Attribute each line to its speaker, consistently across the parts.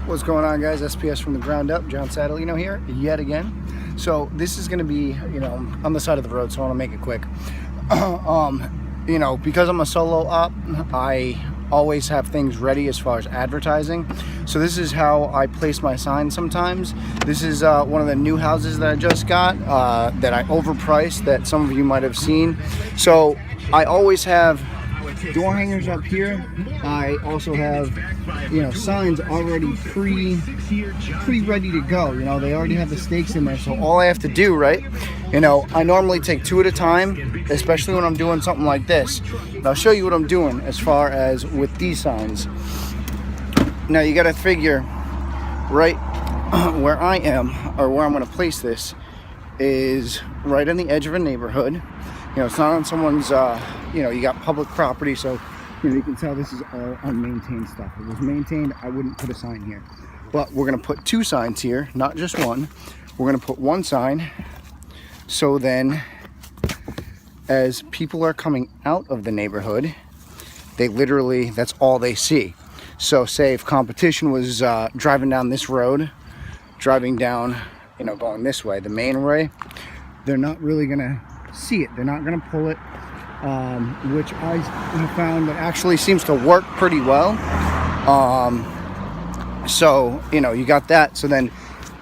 Speaker 1: What's going on, guys? SPS from the ground up. John Sadalino here yet again. So this is going to be, on the side of the road, so I want to make it quick. Because I'm a solo op, I always have things ready as far as advertising. So this is how I place my signs sometimes. This is one of the new houses that I just got that I overpriced, that some of you might have seen. So I always have door hangers up here. I also have signs already pre-ready to go. They already have the stakes in there, so all I have to do, right, I normally take 2 at a time, especially when I'm doing something like this. And I'll show you what I'm doing as far as with these signs. Now you got to figure right where I am, or where I'm going to place this, is right on the edge of a neighborhood. It's not on someone's, you got public property, so, you can tell this is all unmaintained stuff. If it was maintained, I wouldn't put a sign here. But we're going to put 2 signs here, not just one. We're going to put 1 sign, so then as people are coming out of the neighborhood, they literally, that's all they see. So say if competition was driving down this road, driving down, going this way, the main way, they're not really going to see it. They're not going to pull it, which I have found that actually seems to work pretty well. So you got that. So then,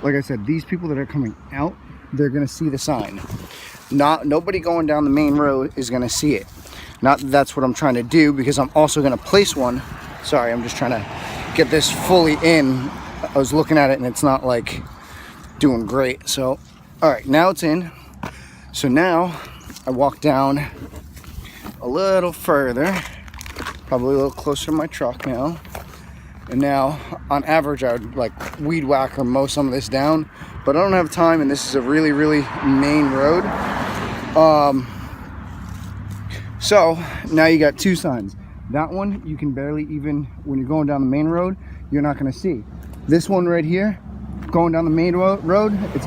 Speaker 1: like I said, these people that are coming out, they're going to see the sign. Nobody going down the main road is going to see it. Not that that's what I'm trying to do, because I'm also going to place one. Sorry, I'm just trying to get this fully in. I was looking at it and it's not like doing great. So all right, now it's in. So now I walk down a little further, probably a little closer to my truck now. And now, on average, I would like weed whack or mow some of this down, but I don't have time, and this is a really, really main road. So now you got 2 signs. That one you can barely even, when you're going down the main road, you're not going to see. This one right here, going down the main road, it's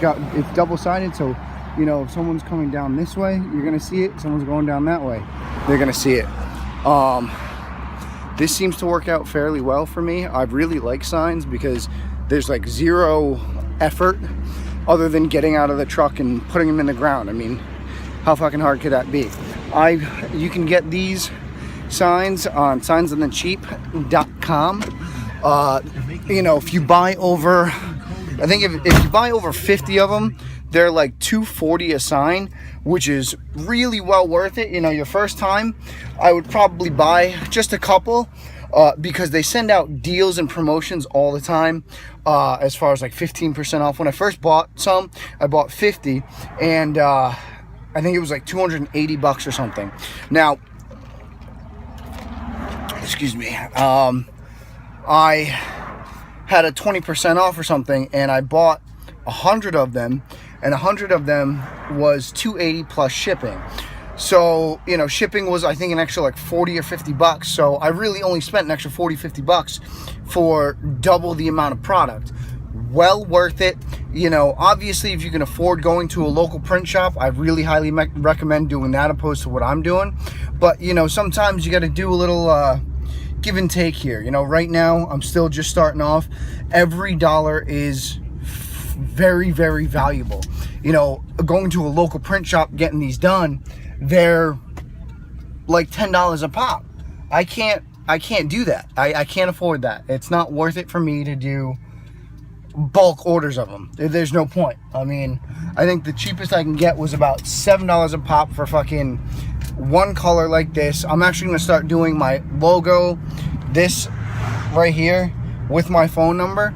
Speaker 1: double-sided, so if someone's coming down this way, you're gonna see it. If someone's going down that way, they're gonna see it. This seems to work out fairly well for me. I really like signs because there's like 0 effort other than getting out of the truck and putting them in the ground. I mean, how fucking hard could that be? You can get these signs on signsonthecheap.com. If you buy over, I think if you buy over 50 of them, they're like $2.40 a sign, which is really well worth it. Your first time, I would probably buy just a couple because they send out deals and promotions all the time, as far as like 15% off. When I first bought some, I bought 50, and I think it was like $280 or something. Now, excuse me, I had a 20% off or something, and I bought 100 of them, and 100 of them was $280 plus shipping. So shipping was, I think, an extra like $40 or $50. So I really only spent an extra $40, $50 for double the amount of product. Well worth it. Obviously, if you can afford going to a local print shop, I really highly recommend doing that opposed to what I'm doing. But sometimes you got to do a little give and take here. Right now I'm still just starting off. Every dollar is very, very valuable. Going to a local print shop, getting these done, they're like $10 a pop. I can't do that. I can't afford that. It's not worth it for me to do bulk orders of them. There's no point. I mean, I think the cheapest I can get was about $7 a pop for fucking 1 color like this. I'm actually going to start doing my logo, this right here, with my phone number,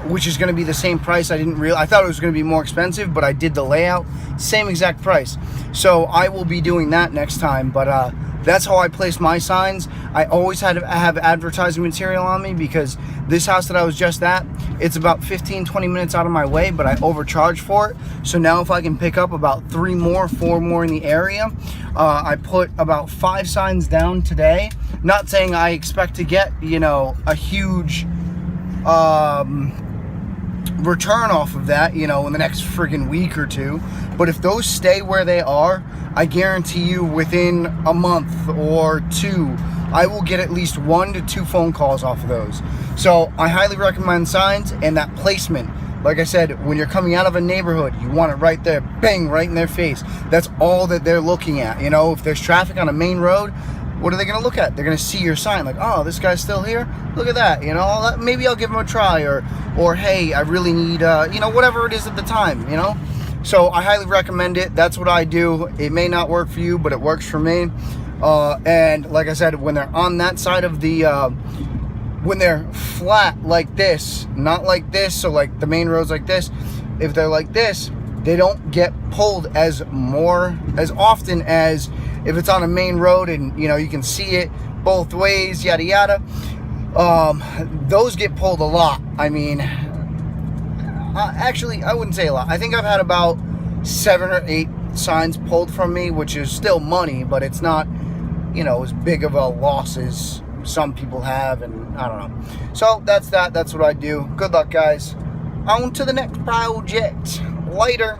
Speaker 1: which is going to be the same price. I thought it was going to be more expensive, but I did the layout, same exact price. So I will be doing that next time. But that's how I place my signs. I always had to have advertising material on me, because this house that I was just at, it's about 15-20 minutes out of my way, but I overcharged for it. So now if I can pick up about 4 more in the area, I put about 5 signs down today. Not saying I expect to get a huge return off of that, in the next friggin' week or 2. But if those stay where they are, I guarantee you within a month or 2, I will get at least 1 to 2 phone calls off of those. So I highly recommend signs and that placement. Like I said, when you're coming out of a neighborhood, you want it right there, bang, right in their face. That's all that they're looking at. You know, if there's traffic on a main road, what are they going to look at? They're going to see your sign, like, oh, this guy's still here? Look at that, you know, maybe I'll give him a try, or hey, I really need, you know, whatever it is at the time, you know? So I highly recommend it. That's what I do. It may not work for you, but it works for me. And like I said, when they're on that side of the, when they're flat like this, not like this, so like the main road's like this, if they're like this, they don't get pulled as often as if it's on a main road and, you know, you can see it both ways, yada yada. Those get pulled a lot. I mean, actually, I wouldn't say a lot. I think I've had about 7 or 8 signs pulled from me, which is still money, but it's not, you know, as big of a loss as some people have, and I don't know. So that's that. That's what I do. Good luck, guys. On to the next project. Later.